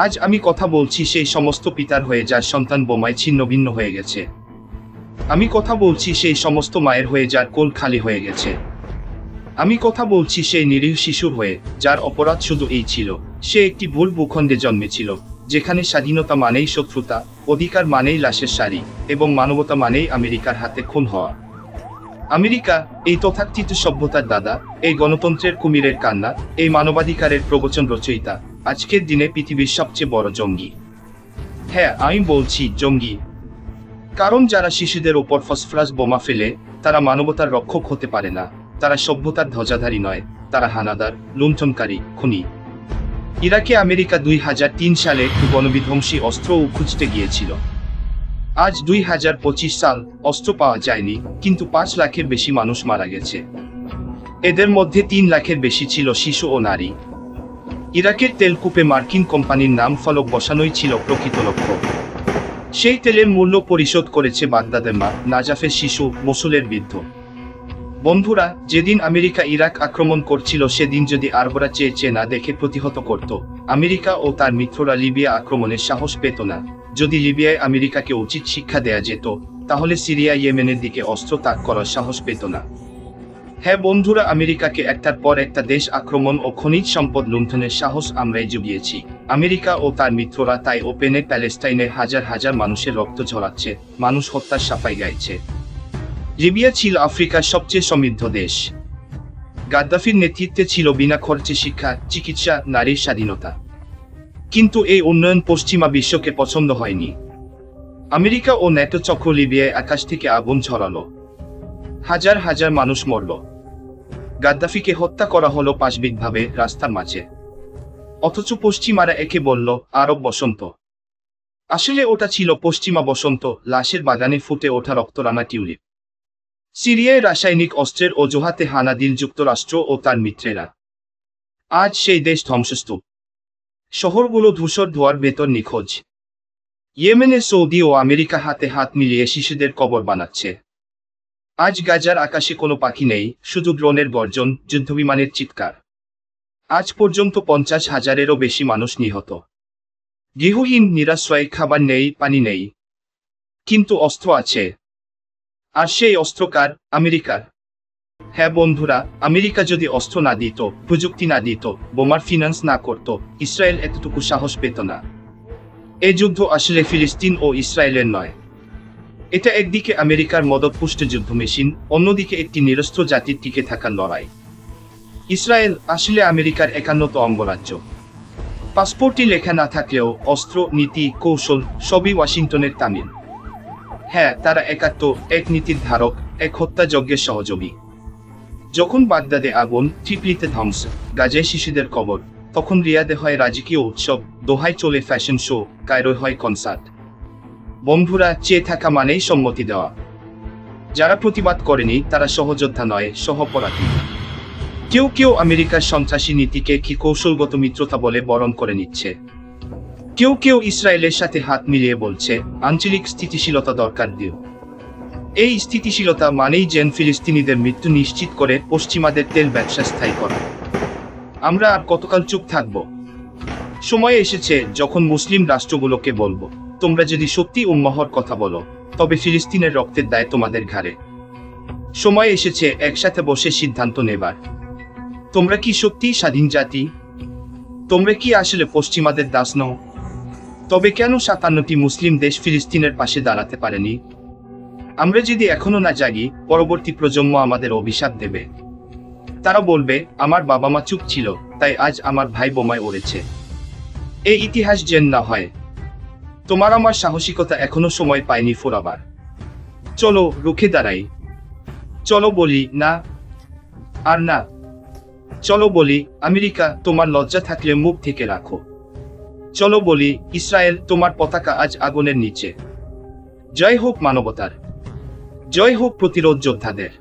আজ আমি কথা বলছি সেই সমস্ত পিতার হয়ে যার সন্তান বোমায় ছিন্ন ভিন্ন হয়ে গেছে। আমি কথা বলছি সেই সমস্ত মায়ের হয়ে যার কোল খালি হয়ে গেছে। আমি কথা বলছি সেই নিরীহ শিশুর হয়ে যার অপরাধ শুধু এই ছিল, সে একটি ভুল ভূখণ্ডে জন্মেছিল, যেখানে স্বাধীনতা মানেই শত্রুতা, অধিকার মানেই লাশের সারি, এবং মানবতা মানেই আমেরিকার হাতে খুন হওয়া। আমেরিকা, এই তথাকথিত সভ্যতার দাদা, এই গণতন্ত্রের কুমিরের কান্না, এই মানবাধিকারের প্রবচন রচয়িতা, আজকের দিনে পৃথিবীর সবচেয়ে বড় জঙ্গি। হ্যাঁ, আমি বলছি জঙ্গি। কারণ যারা শিশুদের ওপর ফসফরাস বোমা ফেলে, তারা মানবতার রক্ষক হতে পারে না, তারা সভ্যতার ধ্বজাধারী নয়, তারা হানাদার, লুণ্ঠনকারী, খুনি। ইরাকে আমেরিকা 2003 সালে গণবিধ্বংসী অস্ত্র খুঁজতে গিয়েছিল। আজ 2025 সাল, অস্ত্র পাওয়া যায়নি, কিন্তু 5 লাখের বেশি মানুষ মারা গেছে। এদের মধ্যে 3 লাখের বেশি ছিল শিশু ও নারী। ইরাকের তেলকূপে মার্কিন কোম্পানির নাম ফলক বসানোই ছিল প্রকৃত লক্ষ্য। সেই তেলের মূল্য পরিশোধ করেছে বাগদাদের মা, নাজাফের শিশু, মসুলের বৃদ্ধ। বন্ধুরা, যেদিন আমেরিকা ইরাক আক্রমণ করছিল সেদিন যদি আরবরা চেয়ে না দেখে প্রতিহত করত, আমেরিকা ও তার মিত্ররা লিবিয়া আক্রমণের সাহস পেত না। যদি লিবিয়ায় আমেরিকাকে উচিত শিক্ষা দেয়া যেত, তাহলে সিরিয়া ইয়েমেনের দিকে অস্ত্র ত্যাগ করার সাহস পেত না। হ্যাঁ বন্ধুরা, আমেরিকাকে একটার পর একটা দেশ আক্রমণ ও খনিজ সম্পদ লুণ্ঠনের সাহস আমরাই জুগিয়েছি। আমেরিকা ও তার মিত্ররা তাই ওপেনে প্যালেস্টাইনে হাজার হাজার মানুষের রক্ত ঝরাচ্ছে, মানুষ হত্যার সাফাই গাইছে। লিবিয়া ছিল আফ্রিকার সবচেয়ে সমৃদ্ধ দেশ। গাদ্দাফির নেতৃত্বে ছিল বিনা খরচে শিক্ষা, চিকিৎসা, নারীর স্বাধীনতা। কিন্তু এই উন্নয়ন পশ্চিমা বিশ্বকে পছন্দ হয়নি। আমেরিকা ও ন্যাটো চক্র লিবিয়ায় আকাশ থেকে আগুন ঝরালো, হাজার হাজার মানুষ মরল। গাদ্দাফিকে হত্যা করা হলো পাশবিকভাবে রাস্তার মাঝে। অথচ পশ্চিমারা একে বলল আরব বসন্ত। আসলে ওটা ছিল পশ্চিমা বসন্ত, লাশের বাগানে ফুটে ওঠা রক্তরাঙা টিউলিপ। সিরিয়ায় রাসায়নিক অস্ত্রের অজুহাতে হানা দিল যুক্তরাষ্ট্র ও তার মিত্রেরা। আজ সেই দেশ ধ্বংসস্তূপ, শহরগুলো ধূসর ধোঁয়ার ভেতর নিখোঁজ। ইয়েমেনে সৌদি ও আমেরিকা হাতে হাত মিলিয়ে শিশুদের কবর বানাচ্ছে। আজ গাজার আকাশে কোনো পাখি নেই, শুধু ড্রোনের গর্জন, যুদ্ধবিমানের চিৎকার। আজ পর্যন্ত 50,000-এরও বেশি মানুষ নিহত। গৃহহীন, নিরাশ্রয়, খাবার নেই, পানি নেই। কিন্তু অস্ত্র আছে। আর সেই অস্ত্র কার? আমেরিকার। হ্যাঁ বন্ধুরা, আমেরিকা যদি অস্ত্র না দিত, প্রযুক্তি না দিত, বোমার ফিনান্স না করত, ইসরায়েল এতটুকু সাহস পেত না। এই যুদ্ধ আসলে ফিলিস্তিন ও ইসরায়েলের নয়। এটা একদিকে আমেরিকার মদতপুষ্ট যুদ্ধ মেশিন, অন্যদিকে একটি নিরস্ত্র জাতির টিকে থাকার লড়াই। ইসরায়েল আসলে আমেরিকার 51তম অঙ্গরাজ্য। পাসপোর্টে লেখা না থাকলেও অস্ত্র, নীতি, কৌশল সবই ওয়াশিংটনের তামিল। হ্যাঁ, তারা এক নীতির ধারক, এক হত্যাযজ্ঞের সহযোগী। যখন বাগদাদে আগুন, ট্রিপলিতে ধ্বংস, গাজায় শিশুদের কবর, তখন রিয়াদে হয় রাজকীয় উৎসব, দোহায় চলে ফ্যাশন শো, কায়রোয় হয় কনসার্ট। বন্ধুরা, চেয়ে থাকা মানেই সম্মতি দেওয়া। যারা প্রতিবাদ করেনি তারা সহযোদ্ধা নয়, সহপরাধী। কেউ কেউ আমেরিকার সন্ত্রাসী নীতিকে কি কৌশলগত মিত্রতা বলে বরণ করে নিচ্ছে। কেউ কেউ ইসরায়েলের সাথে হাত মিলিয়ে বলছে আঞ্চলিক স্থিতিশীলতা দরকার দিও। এই স্থিতিশীলতা মানেই যেন ফিলিস্তিনিদের মৃত্যু নিশ্চিত করে পশ্চিমাদের তেল ব্যবসা স্থায়ী করা। আমরা আর কতকাল চুপ থাকব? সময় এসেছে যখন মুসলিম রাষ্ট্রগুলোকে বলবো, তোমরা যদি সত্যি উম্মাহর কথা বলো, তবে ফিলিস্তিনের রক্তের দায় তোমাদের ঘাড়ে। সময় এসেছে একসাথে বসে সিদ্ধান্ত নেবার। তোমরা কি সত্যিই স্বাধীন জাতি? তোমরা কি আসলে পশ্চিমাদের দাস নও? তবে কেন 57টি মুসলিম দেশ ফিলিস্তিনের পাশে দাঁড়াতে পারেনি? আমরা যদি এখনো না জাগি, পরবর্তী প্রজন্ম আমাদের অভিশাপ দেবে। তারা বলবে আমার বাবা মা চুপ ছিল, তাই আজ আমার ভাই বোমায় উড়েছে। এই ইতিহাস যেন না হয়। তোমার আমার সাহসিকতা এখনো সময় পায়নি ফোরাবার। চলো রুখে দাঁড়াই। চলো বলি না আর না। চলো বলি আমেরিকা, তোমার লজ্জা থাকলে মুখ থেকে রাখো। চলো বলি ইসরায়েল, তোমার পতাকা আজ আগুনের নিচে। জয় হোক মানবতার, জয় হোক প্রতিরোধ যোদ্ধাদের।